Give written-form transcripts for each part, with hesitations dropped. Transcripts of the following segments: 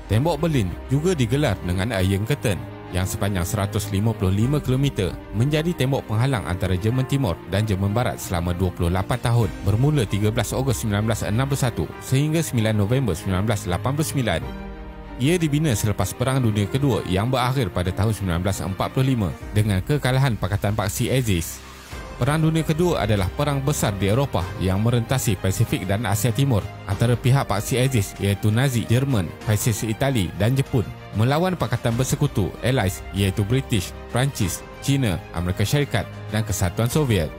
Tembok Berlin juga digelar dengan Iron Curtain yang sepanjang 155 km menjadi tembok penghalang antara Jerman Timur dan Jerman Barat selama 28 tahun bermula 13 Ogos 1961 sehingga 9 November 1989. Ia dibina selepas Perang Dunia Kedua yang berakhir pada tahun 1945 dengan kekalahan Pakatan Paksi Axis. Perang Dunia Kedua adalah perang besar di Eropah yang merentasi Pasifik dan Asia Timur antara pihak Paksi Axis iaitu Nazi Jerman, Fasis Itali dan Jepun melawan Pakatan Bersekutu Allies iaitu British, Perancis, China, Amerika Syarikat dan Kesatuan Soviet.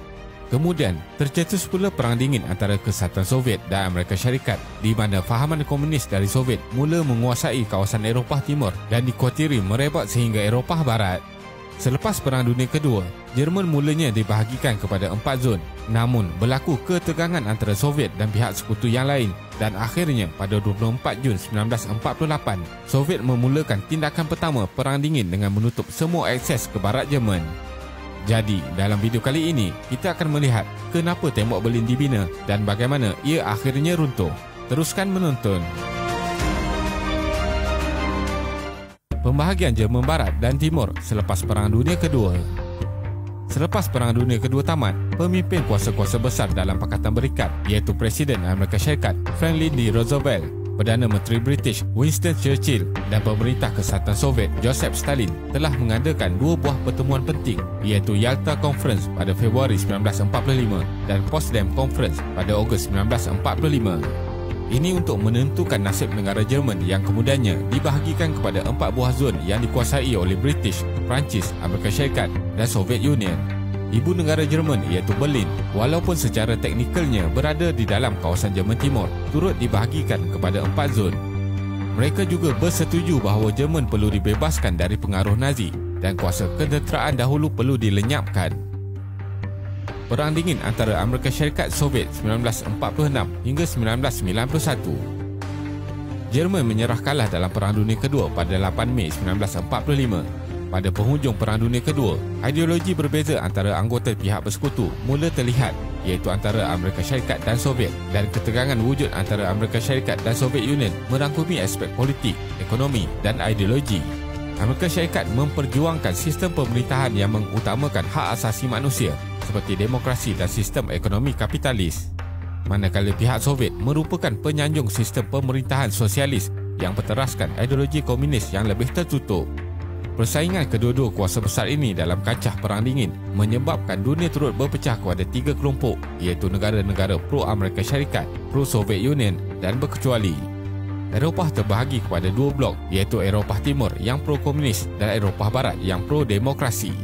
Kemudian, tercetus pula Perang Dingin antara Kesatuan Soviet dan Amerika Syarikat di mana fahaman komunis dari Soviet mula menguasai kawasan Eropah Timur dan dikuatiri merebak sehingga Eropah Barat. Selepas Perang Dunia Kedua, Jerman mulanya dibahagikan kepada 4 zon. Namun, berlaku ketegangan antara Soviet dan pihak sekutu yang lain dan akhirnya pada 24 Jun 1948, Soviet memulakan tindakan pertama Perang Dingin dengan menutup semua akses ke barat Jerman. Jadi, dalam video kali ini, kita akan melihat kenapa Tembok Berlin dibina dan bagaimana ia akhirnya runtuh. Teruskan menonton. Pembahagian Jerman Barat dan Timur selepas Perang Dunia Kedua. Selepas Perang Dunia Kedua tamat, pemimpin kuasa-kuasa besar dalam Pakatan Berikat iaitu Presiden Amerika Syarikat Franklin D. Roosevelt, Perdana Menteri British Winston Churchill dan pemerintah Kesatuan Soviet Joseph Stalin telah mengadakan dua buah pertemuan penting iaitu Yalta Conference pada Februari 1945 dan Potsdam Conference pada Ogos 1945. Ini untuk menentukan nasib negara Jerman yang kemudiannya dibahagikan kepada 4 buah zon yang dikuasai oleh British, Perancis, Amerika Syarikat dan Soviet Union. Ibu negara Jerman iaitu Berlin, walaupun secara teknikalnya berada di dalam kawasan Jerman Timur, turut dibahagikan kepada 4 zon. Mereka juga bersetuju bahawa Jerman perlu dibebaskan dari pengaruh Nazi dan kuasa ketenteraan dahulu perlu dilenyapkan. Perang Dingin antara Amerika Syarikat Soviet 1946 hingga 1991. Jerman menyerah kalah dalam Perang Dunia Kedua pada 8 Mei 1945. Pada penghujung Perang Dunia Kedua, ideologi berbeza antara anggota pihak bersekutu mula terlihat iaitu antara Amerika Syarikat dan Soviet dan ketegangan wujud antara Amerika Syarikat dan Soviet Union merangkumi aspek politik, ekonomi dan ideologi. Amerika Syarikat memperjuangkan sistem pemerintahan yang mengutamakan hak asasi manusia seperti demokrasi dan sistem ekonomi kapitalis. Manakala pihak Soviet merupakan penyanjung sistem pemerintahan sosialis yang berteraskan ideologi komunis yang lebih tertutup. Persaingan kedua-dua kuasa besar ini dalam kancah Perang Dingin menyebabkan dunia turut berpecah kepada 3 kelompok iaitu negara-negara pro-Amerika Syarikat, pro-Soviet Union dan berkecuali. Eropah terbahagi kepada 2 blok iaitu Eropah Timur yang pro-komunis dan Eropah Barat yang pro-demokrasi.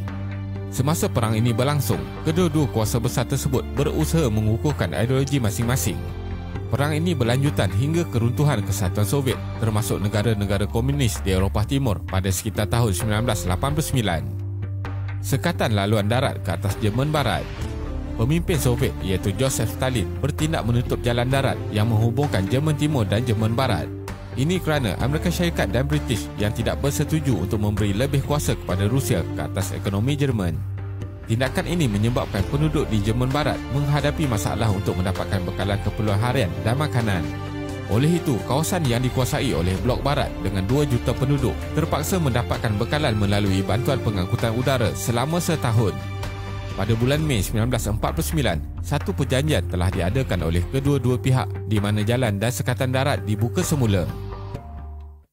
Semasa perang ini berlangsung, kedua-dua kuasa besar tersebut berusaha mengukuhkan ideologi masing-masing. Perang ini berlanjutan hingga keruntuhan Kesatuan Soviet termasuk negara-negara komunis di Eropah Timur pada sekitar tahun 1989. Sekatan laluan darat ke atas Jerman Barat. Pemimpin Soviet iaitu Joseph Stalin bertindak menutup jalan darat yang menghubungkan Jerman Timur dan Jerman Barat. Ini kerana Amerika Syarikat dan British yang tidak bersetuju untuk memberi lebih kuasa kepada Rusia ke atas ekonomi Jerman. Tindakan ini menyebabkan penduduk di Jerman Barat menghadapi masalah untuk mendapatkan bekalan keperluan harian dan makanan. Oleh itu, kawasan yang dikuasai oleh Blok Barat dengan 2 juta penduduk terpaksa mendapatkan bekalan melalui bantuan pengangkutan udara selama setahun. Pada bulan Mei 1949, satu perjanjian telah diadakan oleh kedua-dua pihak di mana jalan dan sekatan darat dibuka semula.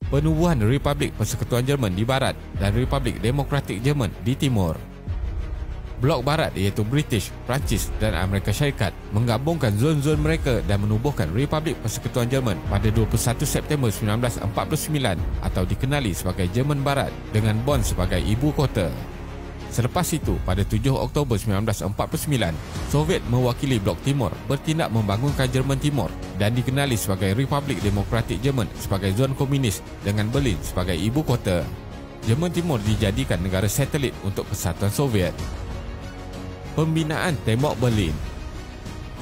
Penubuhan Republik Persekutuan Jerman di barat dan Republik Demokratik Jerman di timur. Blok Barat iaitu British, Perancis dan Amerika Syarikat menggabungkan zon-zon mereka dan menubuhkan Republik Persekutuan Jerman pada 21 September 1949 atau dikenali sebagai Jerman Barat dengan Bonn sebagai ibu kota. Selepas itu, pada 7 Oktober 1949, Soviet mewakili Blok Timur bertindak membangunkan Jerman Timur dan dikenali sebagai Republik Demokratik Jerman sebagai zon komunis dengan Berlin sebagai ibu kota. Jerman Timur dijadikan negara satelit untuk Kesatuan Soviet. Pembinaan Tembok Berlin.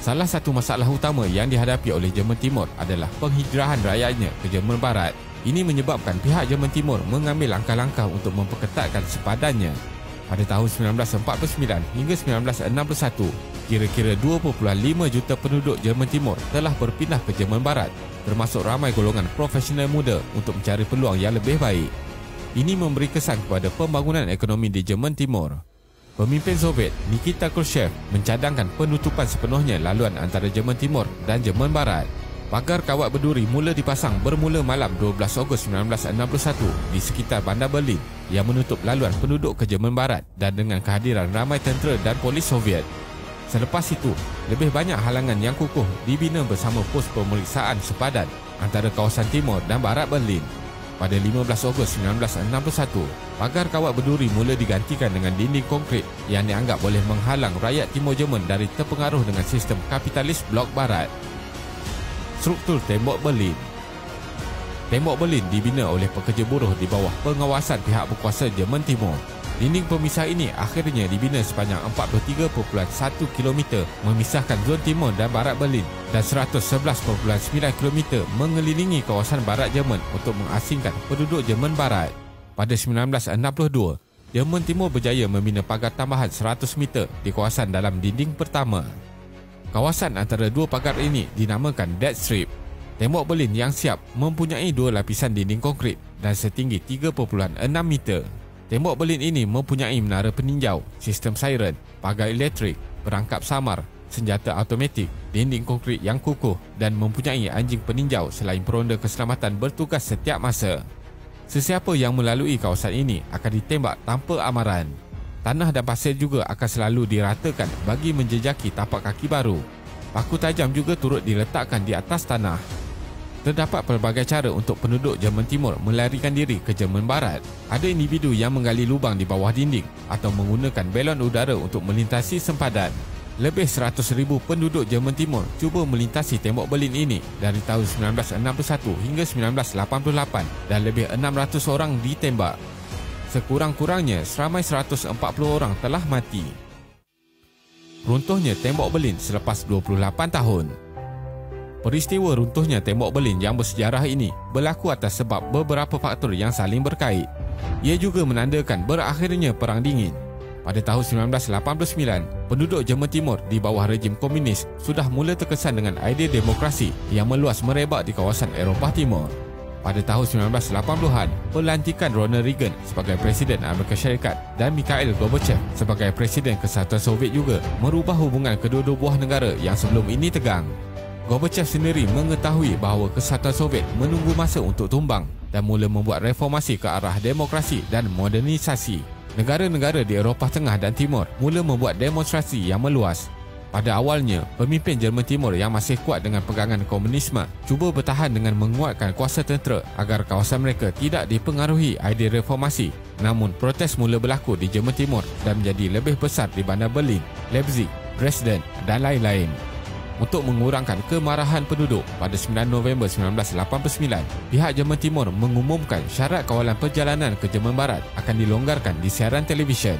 Salah satu masalah utama yang dihadapi oleh Jerman Timur adalah penghijrahan rakyatnya ke Jerman Barat. Ini menyebabkan pihak Jerman Timur mengambil langkah-langkah untuk memperketatkan sepadannya. Pada tahun 1949 hingga 1961, kira-kira 2.5 juta penduduk Jerman Timur telah berpindah ke Jerman Barat termasuk ramai golongan profesional muda untuk mencari peluang yang lebih baik. Ini memberi kesan kepada pembangunan ekonomi di Jerman Timur. Pemimpin Soviet Nikita Khrushchev mencadangkan penutupan sepenuhnya laluan antara Jerman Timur dan Jerman Barat. Pagar kawat berduri mula dipasang bermula malam 12 Ogos 1961 di sekitar bandar Berlin yang menutup laluan penduduk ke Jerman Barat dan dengan kehadiran ramai tentera dan polis Soviet. Selepas itu, lebih banyak halangan yang kukuh dibina bersama pos pemeriksaan sepadan antara kawasan timur dan barat Berlin. Pada 15 Ogos 1961, pagar kawat berduri mula digantikan dengan dinding konkrit yang dianggap boleh menghalang rakyat Timur Jerman dari terpengaruh dengan sistem kapitalis blok barat. Struktur tembok Berlin. Tembok Berlin dibina oleh pekerja buruh di bawah pengawasan pihak berkuasa Jerman Timur. Dinding pemisah ini akhirnya dibina sepanjang 43.1 km memisahkan zon timur dan barat Berlin dan 111.9 km mengelilingi kawasan barat Jerman untuk mengasingkan penduduk Jerman Barat. Pada 1962, Jerman Timur berjaya membina pagar tambahan 100 meter di kawasan dalam dinding pertama. Kawasan antara dua pagar ini dinamakan Dead Strip. Tembok Berlin yang siap mempunyai dua lapisan dinding konkrit dan setinggi 3.6 meter. Tembok Berlin ini mempunyai menara peninjau, sistem siren, pagar elektrik, perangkap samar, senjata automatik, dinding konkrit yang kukuh dan mempunyai anjing peninjau selain peronda keselamatan bertugas setiap masa. Sesiapa yang melalui kawasan ini akan ditembak tanpa amaran. Tanah dan pasir juga akan selalu diratakan bagi menjejaki tapak kaki baru. Paku tajam juga turut diletakkan di atas tanah. Terdapat pelbagai cara untuk penduduk Jerman Timur melarikan diri ke Jerman Barat. Ada individu yang menggali lubang di bawah dinding atau menggunakan belon udara untuk melintasi sempadan. Lebih 100,000 penduduk Jerman Timur cuba melintasi tembok Berlin ini dari tahun 1961 hingga 1988 dan lebih 600 orang ditembak. Sekurang-kurangnya seramai 140 orang telah mati. Runtuhnya tembok Berlin selepas 28 tahun. Peristiwa runtuhnya tembok Berlin yang bersejarah ini berlaku atas sebab beberapa faktor yang saling berkait. Ia juga menandakan berakhirnya Perang Dingin. Pada tahun 1989, penduduk Jerman Timur di bawah rejim komunis sudah mula terkesan dengan idea demokrasi yang meluas merebak di kawasan Eropah Timur. Pada tahun 1980-an, pelantikan Ronald Reagan sebagai Presiden Amerika Syarikat dan Mikhail Gorbachev sebagai Presiden Kesatuan Soviet juga merubah hubungan kedua-dua buah negara yang sebelum ini tegang. Gorbachev sendiri mengetahui bahawa Kesatuan Soviet menunggu masa untuk tumbang dan mula membuat reformasi ke arah demokrasi dan modernisasi. Negara-negara di Eropah Tengah dan Timur mula membuat demonstrasi yang meluas. Pada awalnya, pemimpin Jerman Timur yang masih kuat dengan pegangan komunisme cuba bertahan dengan menguatkan kuasa tentera agar kawasan mereka tidak dipengaruhi idea reformasi. Namun, protes mula berlaku di Jerman Timur dan menjadi lebih besar di bandar Berlin, Leipzig, Dresden dan lain-lain. Untuk mengurangkan kemarahan penduduk, pada 9 November 1989, pihak Jerman Timur mengumumkan syarat kawalan perjalanan ke Jerman Barat akan dilonggarkan di siaran televisyen.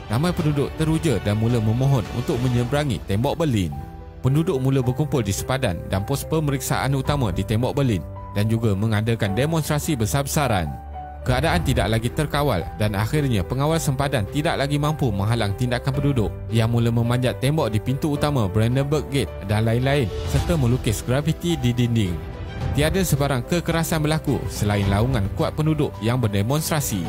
Ramai penduduk teruja dan mula memohon untuk menyeberangi tembok Berlin. Penduduk mula berkumpul di sepadan dan pos pemeriksaan utama di tembok Berlin dan juga mengadakan demonstrasi besar-besaran. Keadaan tidak lagi terkawal dan akhirnya pengawal sempadan tidak lagi mampu menghalang tindakan penduduk yang mula memanjat tembok di pintu utama Brandenburg Gate dan lain-lain serta melukis grafiti di dinding. Tiada sebarang kekerasan berlaku selain laungan kuat penduduk yang berdemonstrasi.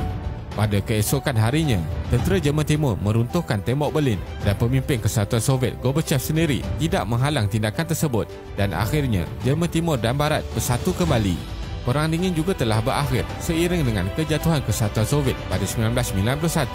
Pada keesokan harinya, tentera Jerman Timur meruntuhkan tembok Berlin dan pemimpin Kesatuan Soviet Gorbachev sendiri tidak menghalang tindakan tersebut dan akhirnya Jerman Timur dan Barat bersatu kembali. Perang Dingin juga telah berakhir seiring dengan kejatuhan Kesatuan Soviet pada 1991.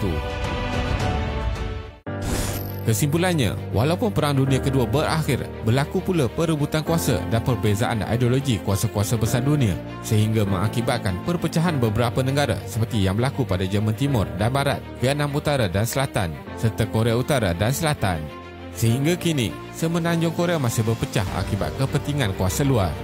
Kesimpulannya, walaupun Perang Dunia Kedua berakhir, berlaku pula perebutan kuasa dan perbezaan ideologi kuasa-kuasa besar dunia sehingga mengakibatkan perpecahan beberapa negara seperti yang berlaku pada Jerman Timur dan Barat, Vietnam Utara dan Selatan serta Korea Utara dan Selatan. Sehingga kini, semenanjung Korea masih berpecah akibat kepentingan kuasa luar.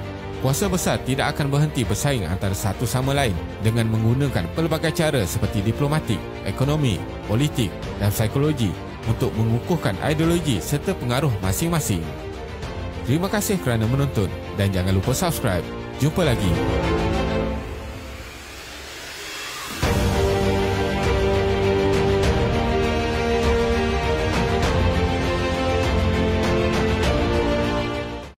Kuasa besar tidak akan berhenti bersaing antara satu sama lain dengan menggunakan pelbagai cara seperti diplomatik, ekonomi, politik dan psikologi untuk mengukuhkan ideologi serta pengaruh masing-masing. Terima kasih kerana menonton dan jangan lupa subscribe. Jumpa lagi.